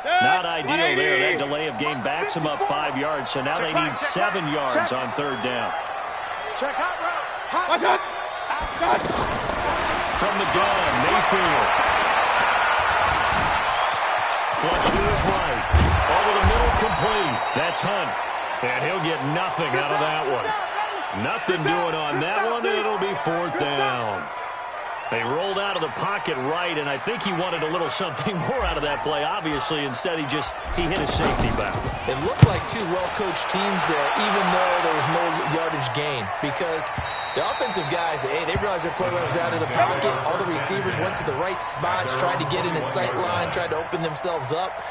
Not ideal there. That delay of game backs them up 5 yards, so now they need 7 yards on third down. From the gun, Mayfield. Flush to his right. Over the middle, complete. That's Hunt. And he'll get nothing out of that one. Nothing doing on that one, and it'll be fourth down. They rolled out of the pocket right, and I think he wanted a little something more out of that play, obviously. Instead, he hit his safety back. It looked like two well-coached teams there, even though there was no yardage gain. Because the offensive guys, hey, they realized their quarterback was out of the pocket. All the receivers went to the right spots, tried to get in his sight line, tried to open themselves up.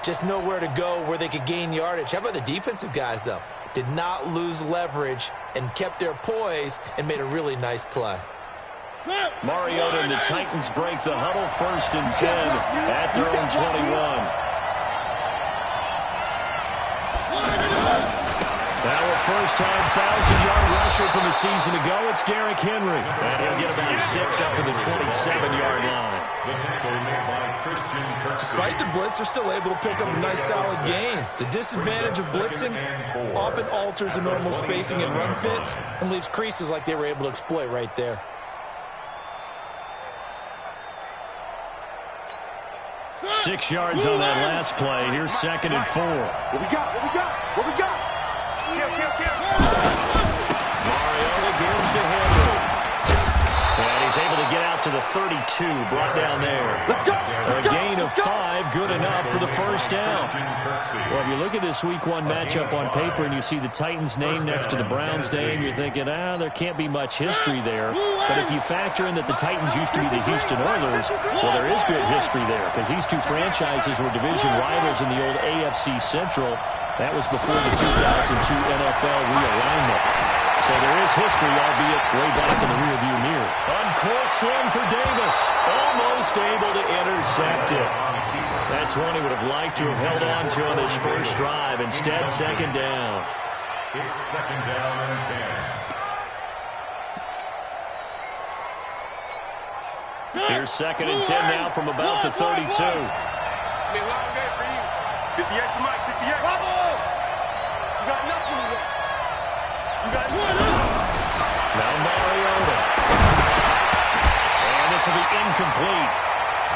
Just nowhere to go where they could gain yardage. How about the defensive guys, though? Did not lose leverage and kept their poise and made a really nice play. Mariota and the Titans break the huddle, 1st and 10 at their own 21. Now a first-time 1,000-yard rusher from a season ago, it's Derrick Henry. And he'll get about 6 up to the 27-yard line. Despite the blitz, they're still able to pick up a nice solid gain. The disadvantage of blitzing often alters the normal spacing and run fits and leaves creases like they were able to exploit right there. Six yards on that last play. Here's 2nd and 4. What we got? Mariota gives to Henry. And he's able to get out to the 32, brought down there. Let's go. A gain of 5, good enough for the first down. Well, if you look at this Week 1 matchup on paper and you see the Titans' name next to the Browns' name, you're thinking, there can't be much history there. But if you factor in that the Titans used to be the Houston Oilers, well, there is good history there because these two franchises were division rivals in the old AFC Central. That was before the 2002 NFL realignment. So there is history, albeit way back in the rearview mirror. Uncorks one for Davis. Almost able to intercept it. That's one he would have liked to have held on to on this first drive. Instead, 2nd down. It's 2nd down and 10. Here's 2nd and 10 now from about the 32. 58 to Mike, 58. Bravo! You got nothing to get. You got nothing. Now Mariota. And this will be incomplete.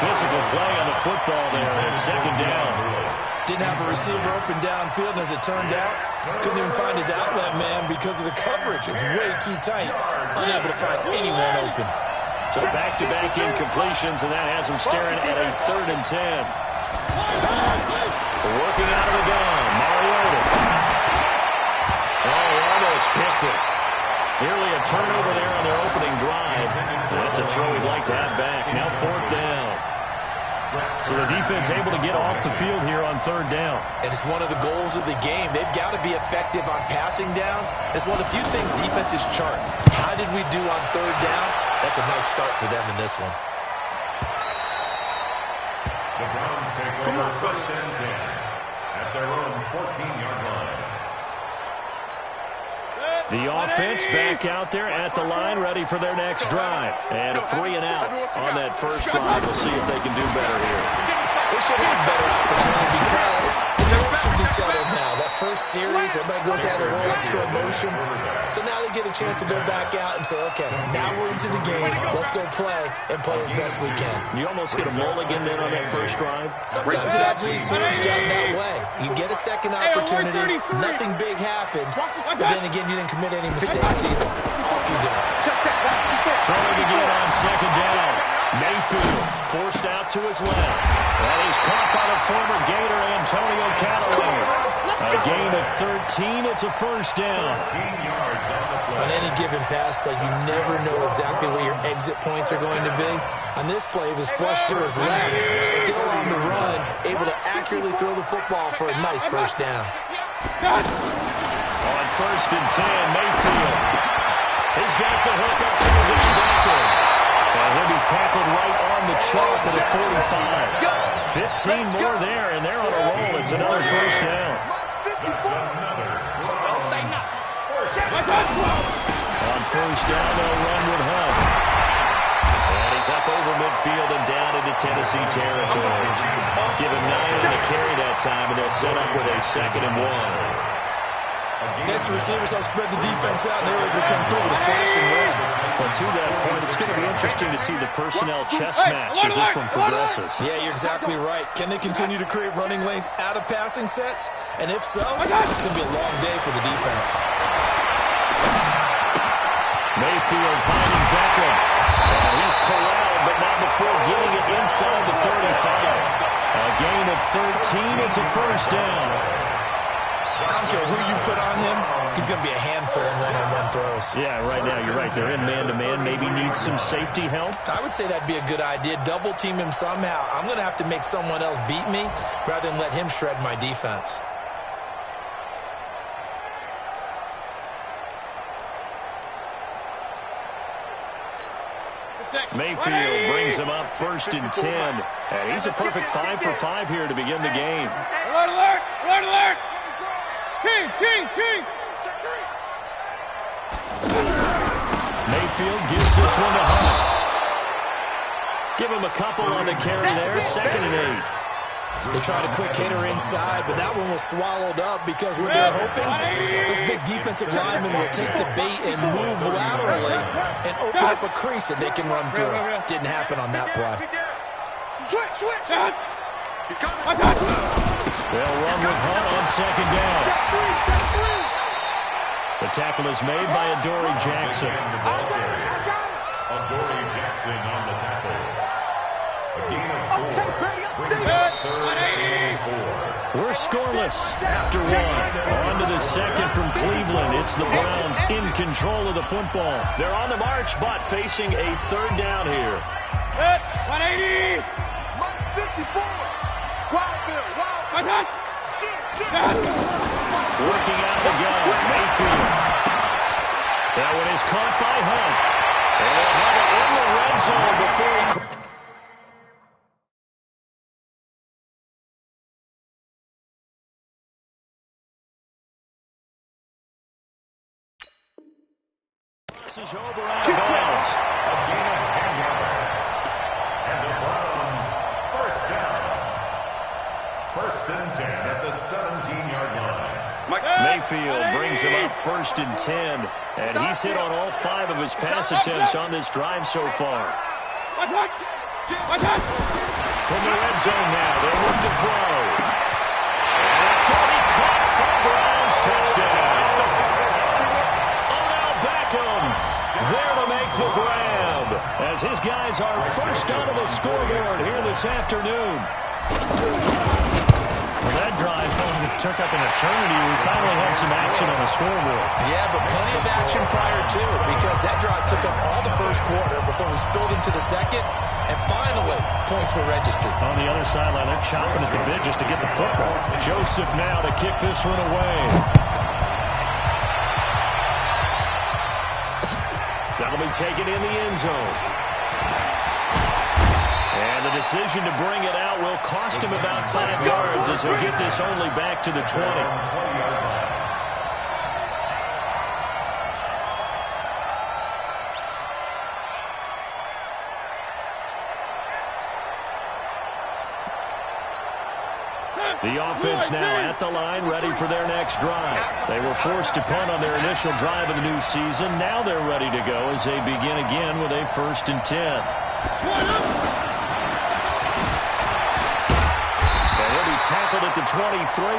Physical play on the football there at 2nd down. Didn't have a receiver open downfield, and as it turned out, couldn't even find his outlet man because of the coverage. It was way too tight. Unable to find anyone open. So back-to-back incompletions, and that has him staring at a 3rd and 10. Working out of the gun, Mariota. Almost picked it. Nearly a turnover there on their opening drive. That's a throw he'd like to have back. Now 4th down. So the defense able to get off the field here on 3rd down. And it's one of the goals of the game. They've got to be effective on passing downs. It's one of the few things defenses chart. How did we do on 3rd down? That's a nice start for them in this one. The Browns take over 1st and 10 at their own 14-yard line. The offense back out there at the line, ready for their next drive. And a 3 and out on that first drive. We'll see if they can do better here. They should have a better opportunity because the world should be settled now. That first series, everybody goes out of extra emotion. So now they get a chance to go back out and say, okay, now we're into the game. Let's go play and play as best we can. You almost get a mulligan then on that first drive. Sometimes it actually serves out that way. You get a second opportunity, nothing big happened, but then again, you didn't commit any mistakes either. Off you go. Throwing again on 2nd down. Mayfield forced out to his left. That is caught by the former Gator Antonio Callaway. A gain of 13. It's a first down. 13 yards on the play. On any given pass play, you never know exactly where your exit points are going to be. On this play, he was flushed to his left, still on the run, able to accurately throw the football for a nice first down. On 1st and 10, Mayfield. He's got the hook up to the linebacker. And he'll be tackled right on the chalk at the 45. 15 more there, and they're on a roll. It's another first down. On 1st down, they'll run with Hunt. And he is up over midfield and down into Tennessee territory. Give him 9 on the carry that time, and they'll set up with a 2nd and 1. Next, the receivers help spread the defense out, and they're able to come through with a slash and run. But to that point, it's going to be interesting to see the personnel chess match as this one progresses. Yeah, you're exactly right. Can they continue to create running lanes out of passing sets? And if so, it's going to be a long day for the defense. Mayfield finding Beckham. And he's corralled, but not before getting it inside the 35. A gain of 13. It's a first down. I don't care who you put on him, he's going to be a handful in one-on-one throws. Yeah, right now, you're right. They're in man-to-man. Maybe need some safety help. I would say that'd be a good idea. Double team him somehow. I'm going to have to make someone else beat me rather than let him shred my defense. Mayfield brings him up 1st and 10. And he's a perfect 5 for 5 here to begin the game. Alert, alert! Alert, alert! Kings, Kings, Kings! Mayfield gives this one to Hunt. Give him a couple on the carry there. 2nd and 8. They tried a quick hitter inside, but that one was swallowed up because what they're hoping, this big defensive lineman will take the bait and move laterally and open up a crease that they can run through. Didn't happen on that play. Switch, switch! He's coming. They'll run with Hunt on 2nd down. The tackle is made by Adoree Jackson. Adoree Jackson on the tackle. A gain of 4. We're scoreless after 1. On to the 2nd from Cleveland. It's the Browns in control of the football. They're on the march, but facing a 3rd down here. 180! 154! Wild Bill, wild Bill. Working out the gun, Mayfield. That one is caught by Hunt. And they'll have it in the red zone before he... Crosses over out of bounds. A gain of 10 yards. And the Browns, 1st down. 1st and 10 at the 17-yard line. Mayfield brings him up 1st and 10. And he's hit on all 5 of his pass attempts on this drive so far. From From the red zone now, they'll look to throw. And it's going to be caught for the Browns. Touchdown. Odell Beckham there to make the grab as his guys are first onto the scoreboard here this afternoon. Well, that drive took up an eternity. We finally had some action on the scoreboard. Yeah, but plenty of action prior to, because that drive took up all the 1st quarter before we spilled into the 2nd, and finally, points were registered. On the other sideline, they're chopping at the bit just to get the football. Joseph now to kick this one away. That'll be taken in the end zone. And the decision to bring it out will cost him about 5 yards as he'll get this only back to the 20. The offense now at the line, ready for their next drive. They were forced to punt on their initial drive of the new season. Now they're ready to go as they begin again with a 1st and 10. Tackled at the 23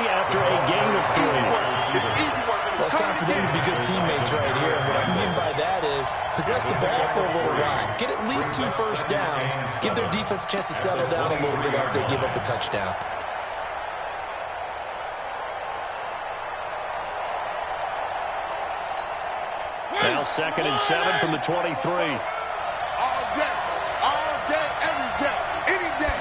after a gain of 3. Well, it's time for them to be good teammates right here. And what I mean by that is possess the ball for a little while. Get at least 2 first downs. Give their defense a chance to settle down a little bit after they give up a touchdown. Now 2nd and 7 from the 23. All day, every day, any day.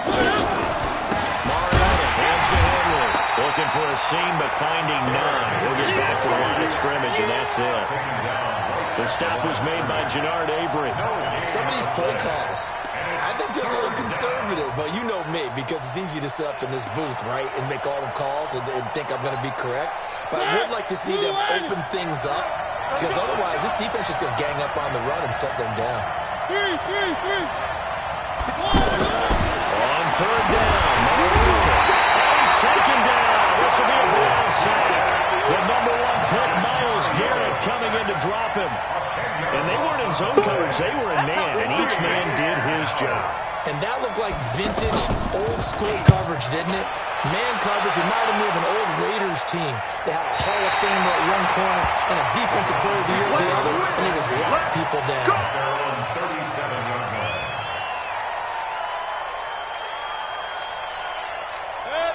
Looking for a seam, but finding none. He'll get back to the line of scrimmage, and that's it. The stop was made by Jannard Avery. Some of these play calls, I think they're a little conservative, but you know me, because it's easy to sit up in this booth, right, and make all the calls and think I'm going to be correct. But I would like to see them open things up, because otherwise this defense is going to gang up on the run and shut them down. 3. On third down, he's taken down. This will be a Brown sack. The number 1 pick, Myles Garrett, coming in to drop him. And they weren't in zone coverage. They were in man, and each man did his job. And that looked like vintage, old-school coverage, didn't it? Man coverage reminded me of an old Raiders team. They had a Hall of Famer at one corner and a Defensive Player of the Year at the other, and they just locked people down. Their own 37-yard line.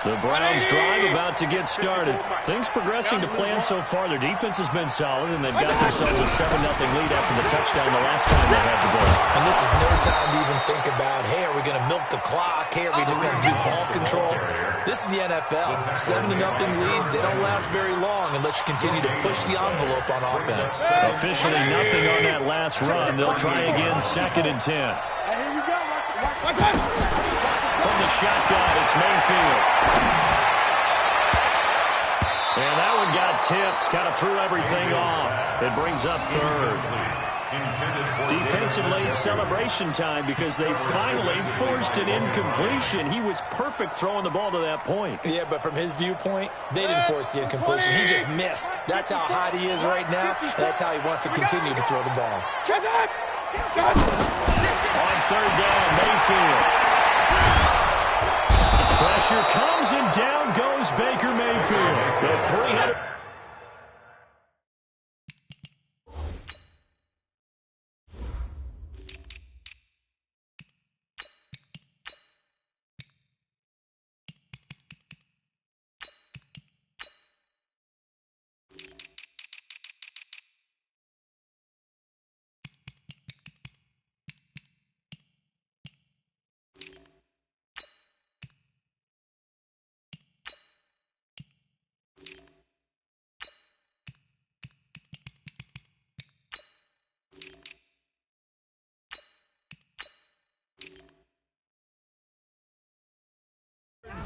The Browns drive about to get started. Things progressing to plan so far. Their defense has been solid, and they've got themselves a 7-0 lead after the touchdown the last time they had the ball. And this is no time to even think about, hey, are we going to milk the clock? Hey, are we just going to do ball control? This is the NFL. 7-0 leads, they don't last very long unless you continue to push the envelope on offense. Officially nothing on that last run. They'll try again, 2nd and 10. Hey, here we go. Watch out. From the shotgun, it's Mayfield. And that one got tipped, kind of threw everything off. It brings up 3rd. Defensive late celebration time because they finally forced an incompletion. He was perfect throwing the ball to that point. Yeah, but from his viewpoint, they didn't force the incompletion. He just missed. That's how hot he is right now, and that's how he wants to continue to throw the ball. On 3rd down, Mayfield. Pressure comes, and down goes Baker Mayfield. The 300.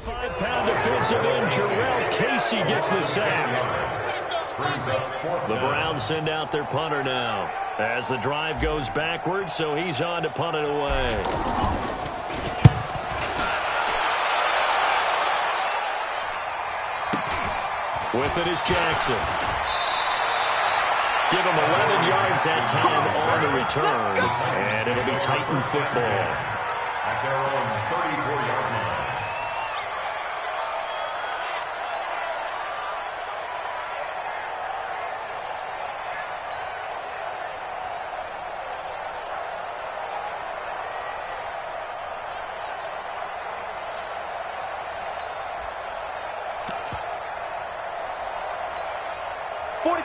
Five-pound defensive end, Jarrell Casey gets the sack. The Browns send out their punter now as the drive goes backwards, so he's on to punt it away. With it is Jackson. Give him 11 yards that time on the return, and it'll be Titan football. At their own 34-yard line.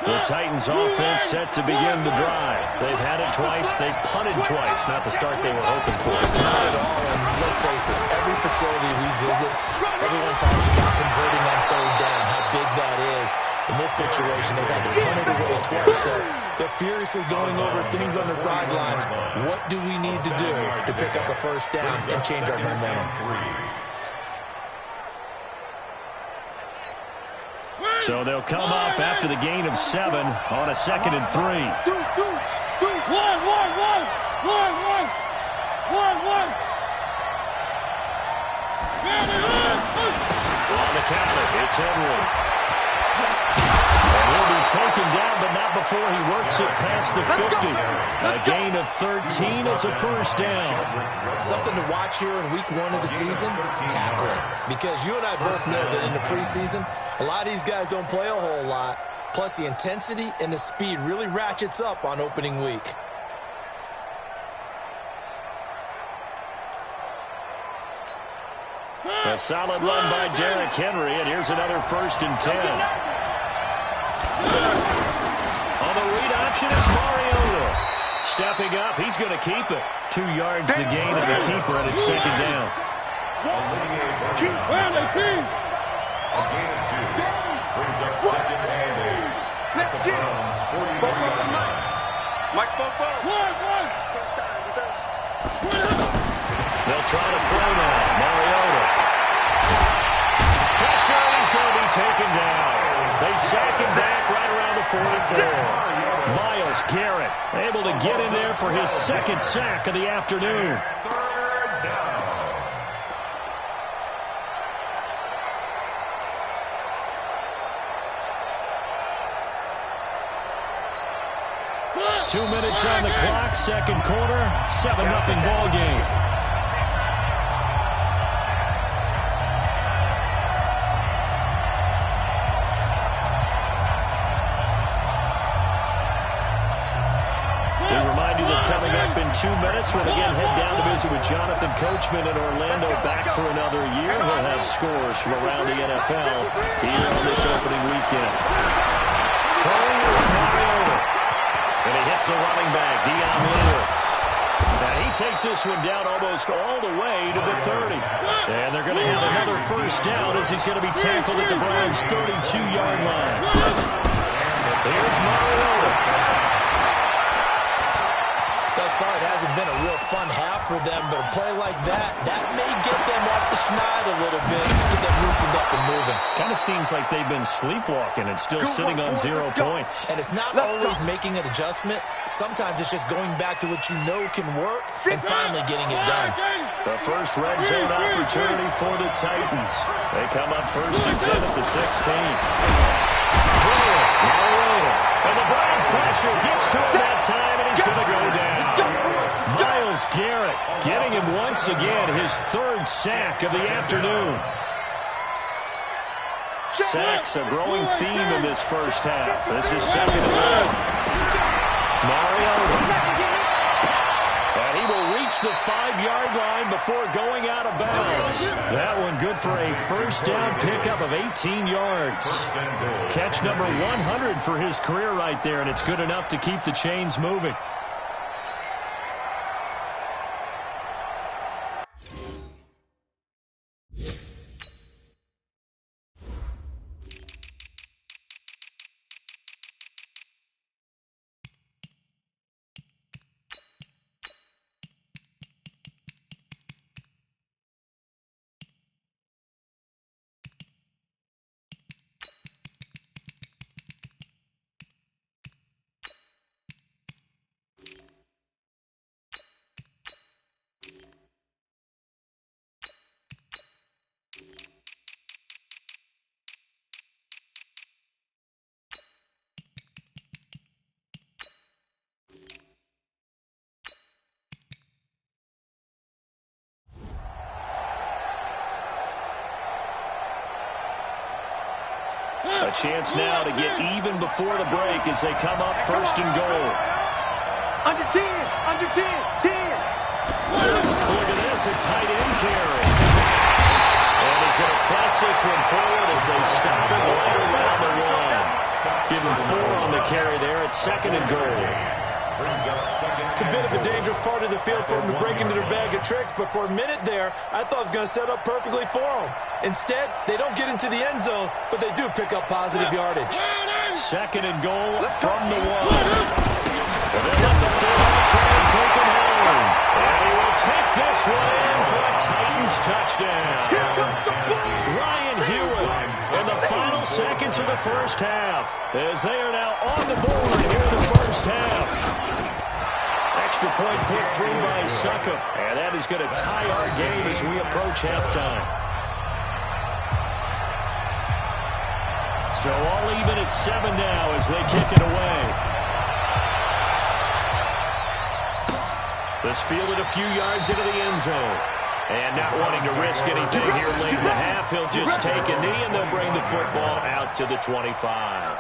The Titans offense set to begin the drive. They've had it twice. They've punted twice. Not the start they were hoping for. Not at all. And let's face it, every facility we visit, everyone talks about converting on 3rd down, how big that is. In this situation, they've had to punt it away twice. So they're furiously going over things on the sidelines. What do we need to do to pick up a 1st down and change our momentum? So they'll come up after the gain of 7 on a 2nd and 3. One. On the counter, it's Henry. And he'll be taken down, but not before he works it past the 50. A gain of 13, it's a 1st down. Something to watch here in week 1 of the season, tackling. Because you and I both know that in the preseason, a lot of these guys don't play a whole lot. Plus, the intensity and the speed really ratchets up on opening week. A solid run by Derrick Henry, and here's another 1st and 10. On the read option, it's Mariota. Stepping up, he's going to keep it. 2 yards the gain of the keeper, and it's 2nd down. Where are they, team? A gain of 2 brings up 2nd and 8. Let's get it. Mike spoke for one. They'll try to throw now. Mariota. Pressure, he's going to be taken down. They sack him back right around the 44. Myles Garrett able to get in there for his 2nd sack of the afternoon. 3rd down. 2 minutes on the clock, second quarter, 7-0 ball game. We remind you that coming up in 2 minutes, we'll again head down to visit with Jonathan Coachman in Orlando, back for another year. We'll have scores from around the NFL here on this opening weekend. Throwing is Mariota. And he hits the running back, Dion Lewis. Now he takes this one down almost all the way to the 30. And they're going to have another first down as he's going to be tackled at the Browns' 32-yard line. Here's Mariota. Thus far, it hasn't been a real fun half for them, but a play like that may get them off the schneid a little bit, get them loosened up and moving. Kind of seems like they've been sleepwalking and still sitting on 0 points. And it's not always making an adjustment. Sometimes it's just going back to what you know can work and finally getting it done. The first red zone opportunity for the Titans. They come up 1st and 10 at the 16. And the Browns pressure gets to him that time, and he's going to go down. Myles Garrett getting him once again, his 3rd sack of the afternoon. Sacks a growing theme in this first half. This is 2nd and 1. Mariota. And he will reach the 5-yard line before going out of bounds. That one good for a first down pickup of 18 yards. Catch number 100 for his career right there, and it's good enough to keep the chains moving. A chance now to get even before the break as they come up 1st and goal. Under 10, under 10, 10. Look at this, a tight end carry. And he's going to press this one forward as they stop it right around the 1. Give him 4 on the carry there at 2nd and goal. It's a bit of a dangerous part of the field for him to break into their bag of tricks, but for a minute there, I thought it was going to set up perfectly for him. Instead, they don't get into the end zone, but they do pick up positive yardage. 2nd and goal from the 1. And they let the fullback try and take him home. And he will take this one in for a Titans touchdown. Ryan Hewitt in the final seconds of the first half, as they are now on the board here in the first half. Extra point put through by Succop, and that is going to tie our game as we approach halftime. So all even at 7 now as they kick it away. This fielded a few yards into the end zone. And not wanting to risk anything here late in the half, he'll just take a knee and they'll bring the football out to the 25.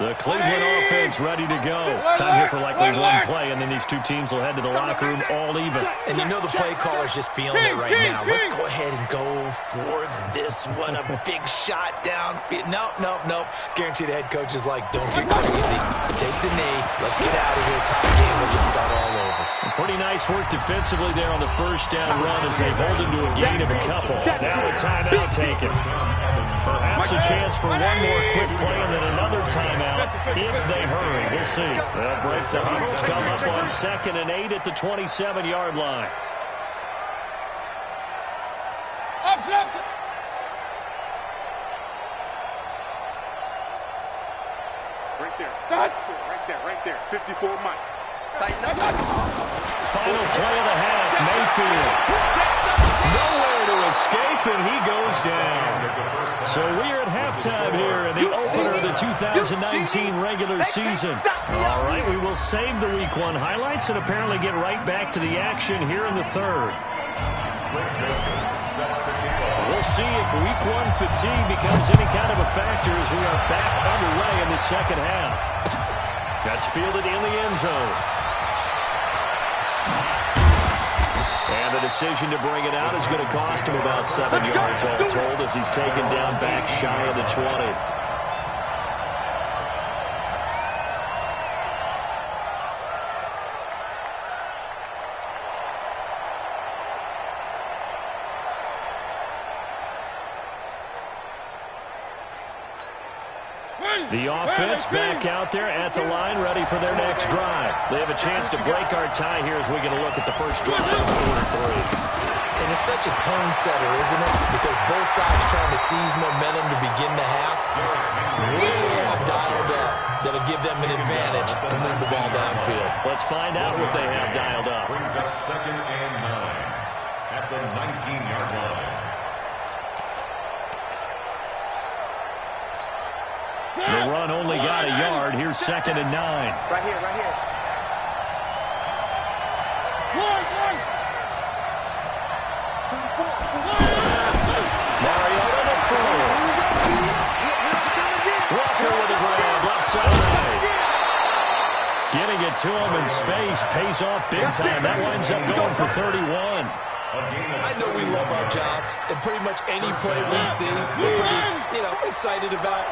The Cleveland offense ready to go. Time here for likely one play, and then these two teams will head to the locker room all even. And you know the play caller's just feeling it right now. Let's go ahead and go for this one. A big shot downfield. Nope. Guarantee the head coach is like, don't get crazy. Take the knee. Let's get out of here. Top game will just start all over. Pretty nice work defensively there on the first down run as they hold him to a gain of a couple. Now a timeout taken. Perhaps a chance for one more quick play and then another timeout if they hurry. We'll see. They'll break the huddle, come up on 2nd and 8 at the 27-yard line. right there. Right there. 54 Mike. Final play of the half, Mayfield. Nowhere to escape, and he goes down. So we are at halftime here in the opener of the 2019 regular season. All right, we will save the Week 1 highlights and apparently get right back to the action here in the third. We'll see if Week 1 fatigue becomes any kind of a factor as we are back underway in the second half. That's fielded in the end zone. And the decision to bring it out is going to cost him about 7 yards all told as he's taken down back shy of the 20. The offense back out there at the line, ready for their next drive. They have a chance to break our tie here as we get a look at the first drive of quarter 3. And it's such a tone setter, isn't it? Because both sides trying to seize momentum to begin the half. Really have dialed up that'll give them an advantage to move the ball downfield. Let's find out what they have dialed up. Brings up 2nd and 9 at the 19-yard line. The run only got a yard. Here's 2nd and 9. Right here. Mariota to throw. Walker with a grab, left side. Getting it to him in space pays off big time. That winds up going for 31. I know we love our jobs, and pretty much any play we see, we're pretty, excited about.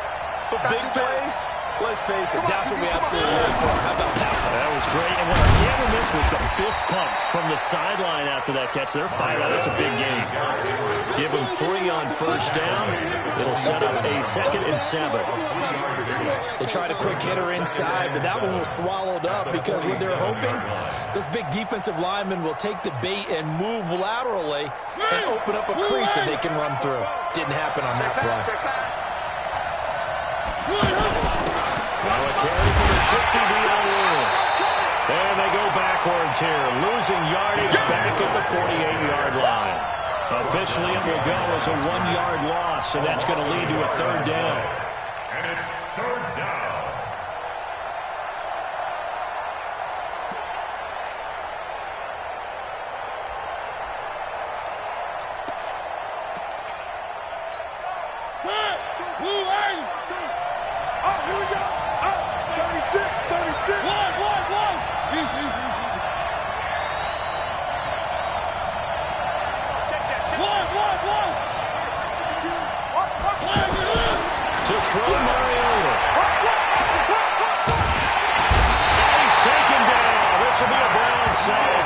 The big plays, let's face it, that's what we absolutely live for. How about that? That was great. And what I can't miss was the fist pumps from the sideline after that catch. They're fired up. It's a big game. Give them 3 on first down. It'll set up a 2nd and 7. They tried a quick hitter inside, but that one was swallowed up because what they're hoping, this big defensive lineman will take the bait and move laterally and open up a crease that they can run through. Didn't happen on that play. Now a carry for the shifty Dion Lewis. And they go backwards here, losing yardage back at the 48-yard line. Officially, it will go as a 1-yard loss, and that's going to lead to a 3rd down. And it's 3rd down. Here we go. 36. To throw Mariota. He's taken down. This will be a Brown sack.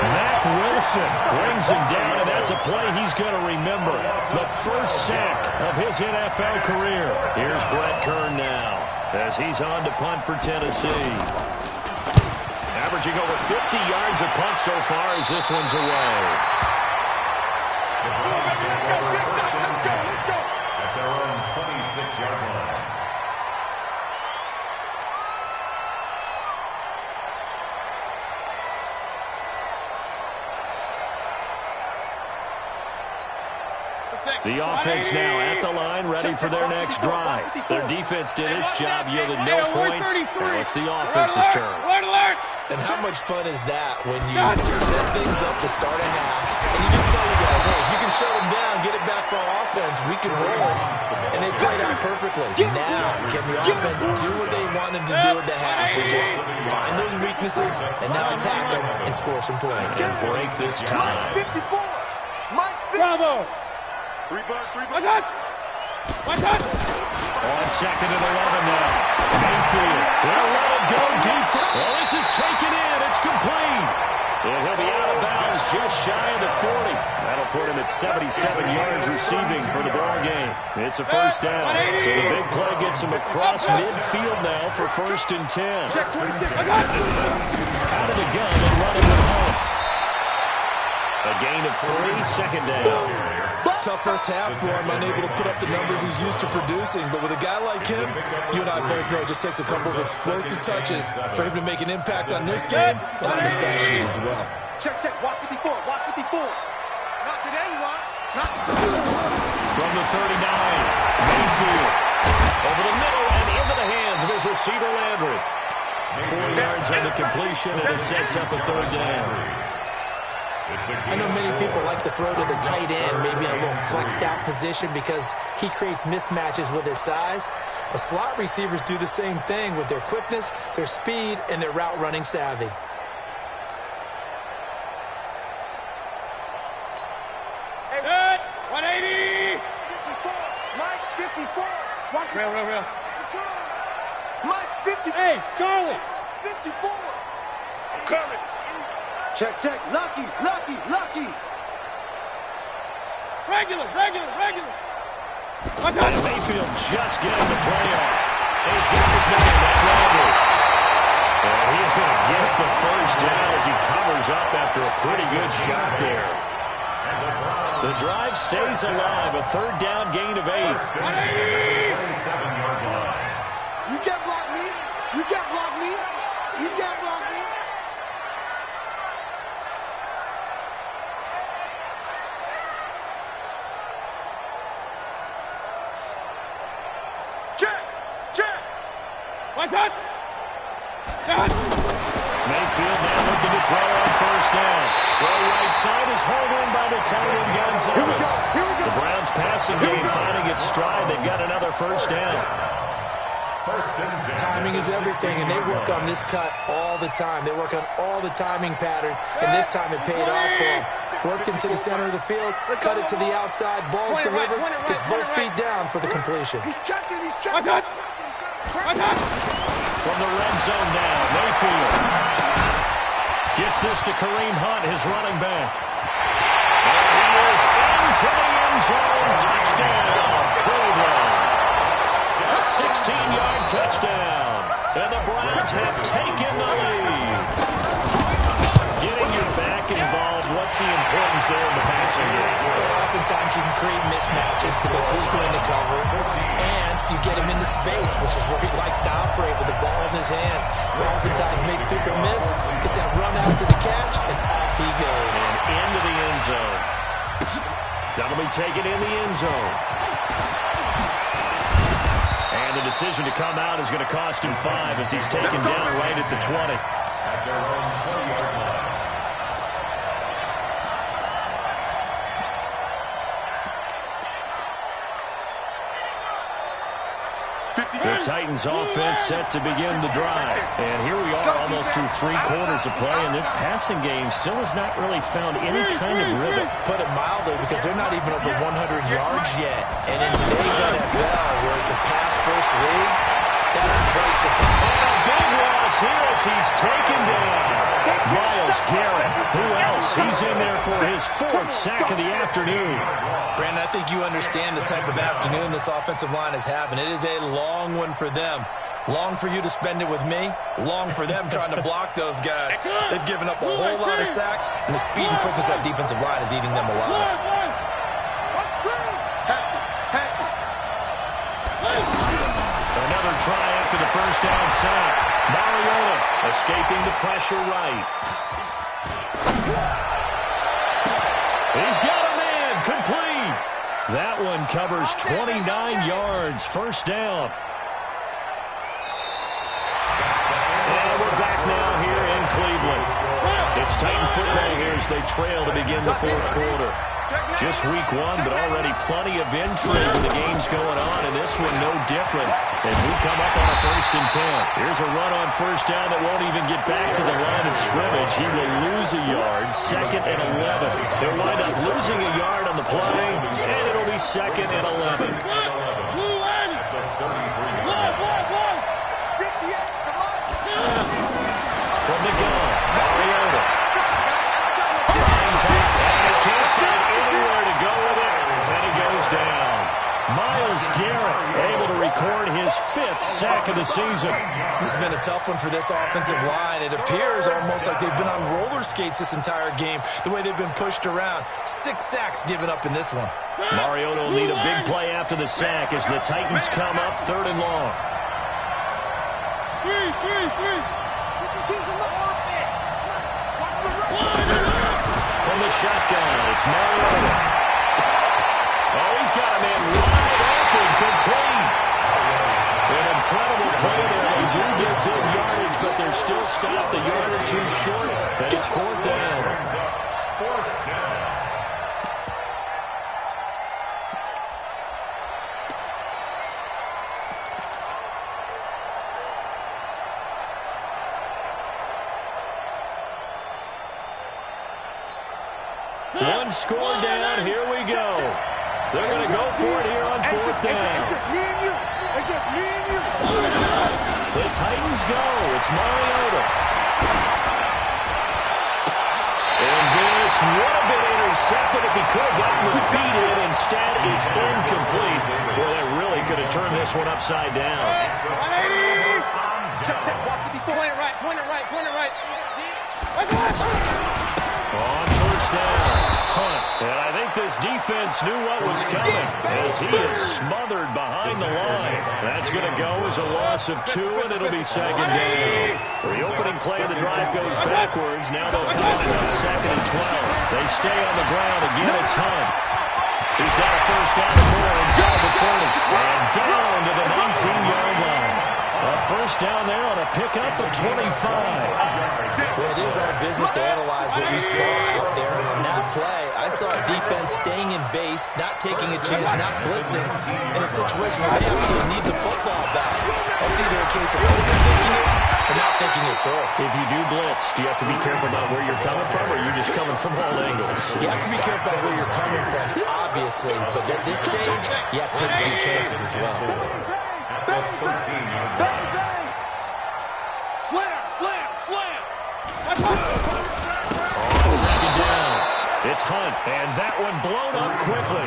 Mack Wilson brings him down, and that's a play he's going to remember. The first sack of his NFL career. Here's Brett Kern now as he's on to punt for Tennessee. Averaging over 50 yards a punt so far as this one's away. The Browns get over 1st and 10 at their own 26-yard line. The offense now at the line, ready for their next drive. Their defense did its job, yielded no points. Now it's the offense's turn. And how much fun is that when you set things up to start a half, and you just tell the guys, hey, if you can shut them down, get it back for our offense, we can roll. And they played out perfectly. Now, can the offense do what they wanted to do at the half? We just find those weaknesses and now attack them and score some points. And break this tie. Mike 54. Mike 54. Bravo. 3 bucks. On 2nd and 11 now. Mayfield will let it go deep. Well, this is taken in. It's complete. And he'll be out of bounds just shy of the 40. That'll put him at 77 yards receiving for the ball game. It's a first down. So the big play gets him across midfield now for 1st and 10. Out of the gun and running it home. A gain of 3, 2nd down. Tough first half for him, unable to put up the numbers he's used to producing. But with a guy like him, you and I both know it just takes a couple of explosive touches for him to make an impact on this game and on the stat sheet as well. Check, check. Watch 54. Watch 54. Not today, you are. Not From the 39, Mayfield. Over the middle and into the hands of his receiver, Landry. 4 yards on the completion, and it sets up a third down. I know many people like to throw to the tight end, maybe in a little flexed out position because he creates mismatches with his size. But slot receivers do the same thing with their quickness, their speed, and their route running savvy. Hey, 180. 54. Mike, 54. Watch real. Mike, 50. Hey, Charlie. 54. I'm coming. Check, check. Lucky. Regular. And Mayfield just getting the play off. He's got his man. That's Landry. And he's going to get the first down as he covers up after a pretty good shot there. The drive stays alive. A third down gain of 8. 37-yard line. You can't block me. You can't block me. You can't block me. Check. What's that? Mayfield now looking to throw on first down. Throw right side is hauled in by the tight end Gonzalez. The Browns passing game finding its stride. They've got another first down. First and 10. Timing is everything, and they work on this cut all the time. They work on all the timing patterns, and this time it paid off for them. Worked him to the center of the field, cut it to the outside, ball's delivered, gets both feet down for the completion. He's checking. What's that? From the red zone now, Mayfield gets this to Kareem Hunt, his running back. And he is into the end zone. Touchdown, Cleveland. A 16-yard touchdown. And the Browns have taken the lead. Getting your back involved, what's the importance there in the passing game? Well, oftentimes you can create mismatches because who's going to cover, and you get him into space, which is where he likes to operate with the ball in his hands. Oftentimes makes people miss, gets that run after the catch, and off he goes. And into the end zone. That'll be taken in the end zone. And the decision to come out is going to cost him 5 as he's taken down right at the 20. At their own 20-yard line. The Titans offense set to begin the drive. And here we are almost through 3 quarters of play, and this passing game still has not really found any kind of rhythm. Put it mildly, because they're not even over 100 yards yet. And in today's NFL, where it's a pass-first league, that's crazy. And a big loss here as he's taken down. Myles Garrett, who else? He's in there for his 4th sack of the afternoon. Brandon, I think you understand the type of afternoon this offensive line is having. It is a long one for them. Long for you to spend it with me. Long for them trying to block those guys. They've given up a whole lot of sacks, and the speed and quickness of that defensive line is eating them alive. Another try after the first down sack. Mariota escaping the pressure right. He's got a man complete. That one covers 29 yards. First down. And we're back now here in Cleveland. It's Titan football here as they trail to begin the 4th quarter. Just week 1, but already plenty of intrigue with the games going on, and this one no different as we come up on a 1st and 10. Here's a run on first down that won't even get back to the line of scrimmage. He will lose a yard, 2nd and 11. They'll wind up losing a yard on the play, and it'll be 2nd and 11. From the gun, Mariota. Lines up, and he can't find anywhere to go with it, and he goes down. Myles Garrett able to record his 5th sack of the season. This has been a tough one for this offensive line. It appears almost like they've been on roller skates this entire game, the way they've been pushed around. 6 sacks given up in this one. Mariota will need a big play after the sack as the Titans come up 3rd and long. From the shotgun, it's Mariota. Oh, he's got a man wide open, complete. An incredible play there. They do get good yardage, but they're still stopped a yard or 2 short, and it's 4th down. 4th down. One score down. Here we go. They're going to go for it here on 4th down. It's just me and you. It's just me and you. The Titans go. It's Mariota. And this would have been intercepted if he could have gotten the feet in. Instead, it's incomplete. Boy, that really could have turned this one upside down. Check. Watch me. Point it right. On 1st down, Hunt. And I think this defense knew what was coming as he is smothered behind the line. That's going to go as a loss of 2, and it'll be 2nd down. The opening play of the drive goes backwards. Now they'll come in on 2nd and 12. They stay on the ground. Again, it's Hunt. He's got a 1st down and more inside the 40. And down to the 19-yard line. A 1st down there on a pickup of 25. Well, it is our business to analyze what we saw out there. And on that play, I saw a defense staying in base, not taking a chance, not blitzing, in a situation where they absolutely need the football back. That's either a case of overthinking it or not thinking it through. If you do blitz, do you have to be careful about where you're coming from, or you're just coming from all angles? You have to be careful about where you're coming from, obviously. But at this stage, you have to take a few chances as well. At the 13-yard line. Slam. On 2nd down, it's Hunt, and that one blown up quickly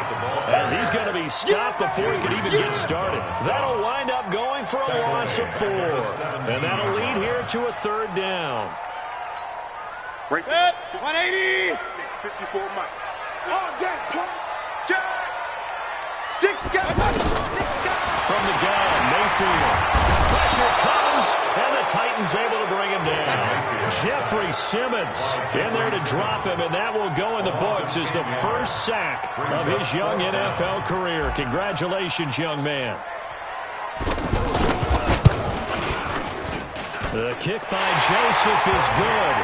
as he's going to be stopped before he can even get started. That'll wind up going for a loss of 4, and that'll lead here to a 3rd down. Break it. 180. 54 Mike. On that pump. Jack. 6 guys. From the gun, Mayfield. Pressure comes, and the Titans able to bring him down. Jeffrey Simmons in there to drop him, and that will go in the books as the 1st sack of his young NFL career. Congratulations, young man. The kick by Joseph is good,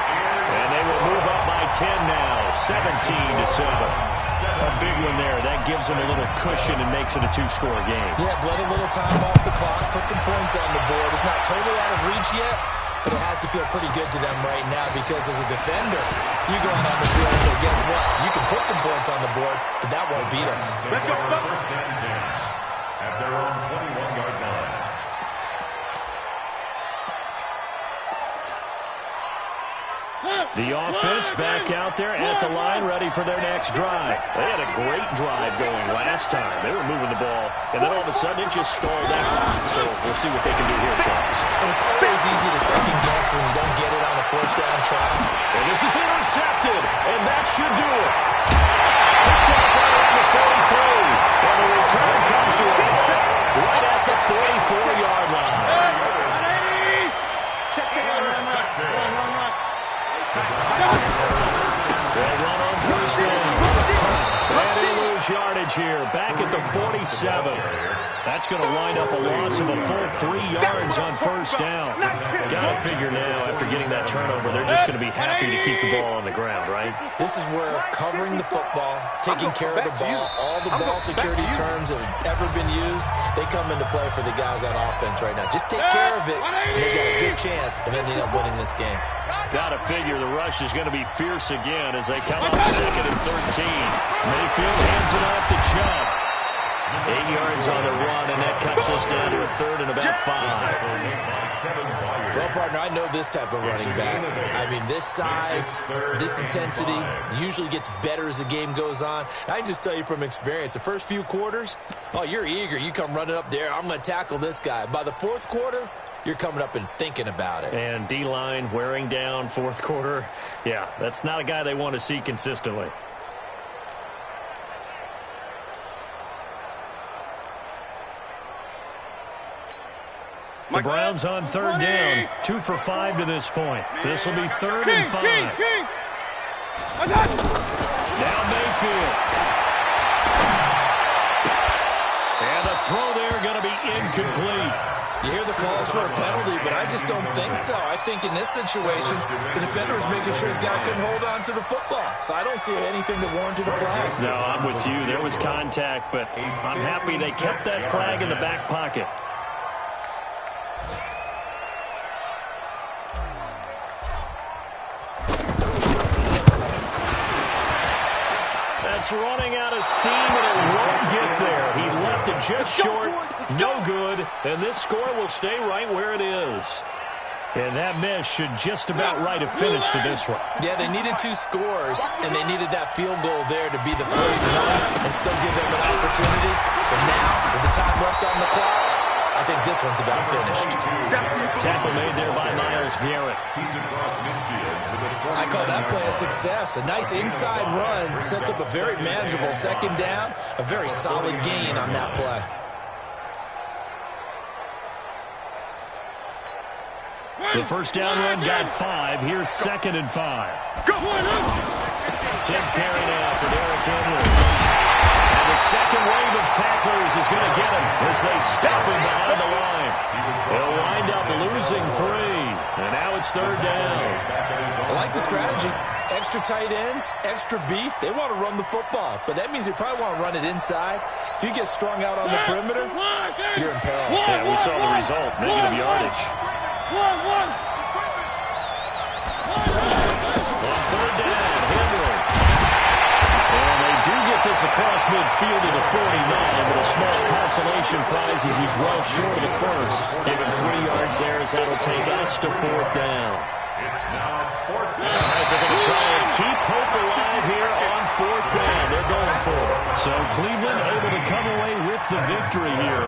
and they will move up by 10 now, 17-7. A big one there. That gives them a little cushion and makes it a 2-score game. Yeah, bled a little time off the clock, put some points on the board. It's not totally out of reach yet, but it has to feel pretty good to them right now because as a defender, you go out on the field and say, guess what? You can put some points on the board, but that won't beat us. Let's go. 1st and 10 at their own 21-yard line. The offense back out there at the line, ready for their next drive. They had a great drive going last time. They were moving the ball, and then all of a sudden it just stalled out. So we'll see what they can do here, Charles. And it's always easy to second guess when you don't get it on a 4th down try. And this is intercepted, and that should do it. Picked off right around the 43, and the return comes to a halt right at the 44-yard line. They run on 1st down. And they lose yardage here. Back at the 47. That's going to wind up a loss of a full 3 yards on 1st down. Got to figure now, after getting that turnover, they're just going to be happy to keep the ball on the ground, right? This is where covering the football, taking care of the ball, all the ball security terms that have ever been used, they come into play for the guys on offense right now. Just take care of it, and they've got a good chance of ending up winning this game. Got to figure the rush is going to be fierce again as they come up 2nd and 13. Mayfield hands it off to Chubb. 8 yards on the run, and that cuts us down to a third and about 5. Well, partner, I know this type of running back. I mean, this size, this intensity usually gets better as the game goes on. I can just tell you from experience, the first few quarters, oh, you're eager. You come running up there, I'm going to tackle this guy. By the fourth quarter, you're coming up and thinking about it. And D-line wearing down fourth quarter. Yeah, that's not a guy they want to see consistently. The Browns on third down. 2 for 5 to this point. This will be 3rd and 5. Now Mayfield. And the throw there going to be incomplete. You hear the calls for a penalty, but I just don't think so. I think in this situation, the defender is making sure his guy couldn't hold on to the football. So I don't see anything to warrant to the flag. No, I'm with you. There was contact, but I'm happy they kept that flag in the back pocket. That's running out of steam, and it won't get there. He left it just short. No good. And this score will stay right where it is. And that miss should just about right a finish to this one. Yeah, they needed 2 scores, and they needed that field goal there to be the first one and still give them an opportunity. But now, with the time left on the clock, I think this one's about finished. Tackle made there by Myles Garrett. I call that play a success. A nice inside run sets up a very manageable second down. A very solid gain on that play. The first down run got 5. Here's 2nd and 5. 10th carry now for Derrick Henry. And the second wave of tacklers is going to get him as they stop him behind the line. They'll wind up losing 3. And now it's 3rd down. I like the strategy. Extra tight ends, extra beef. They want to run the football, but that means they probably want to run it inside. If you get strung out on the perimeter, you're in peril. Yeah, we saw the result. Negative yardage. On 3rd down, Henry. And they do get this across midfield to the 49, but a small consolation prize as he's well short of the first. Give him 3 yards there as that'll take us to 4th down. It's now 4th down. All right, they're going to try and keep hope alive here on 4th down. They're going for it. So Cleveland able to come away with the victory here.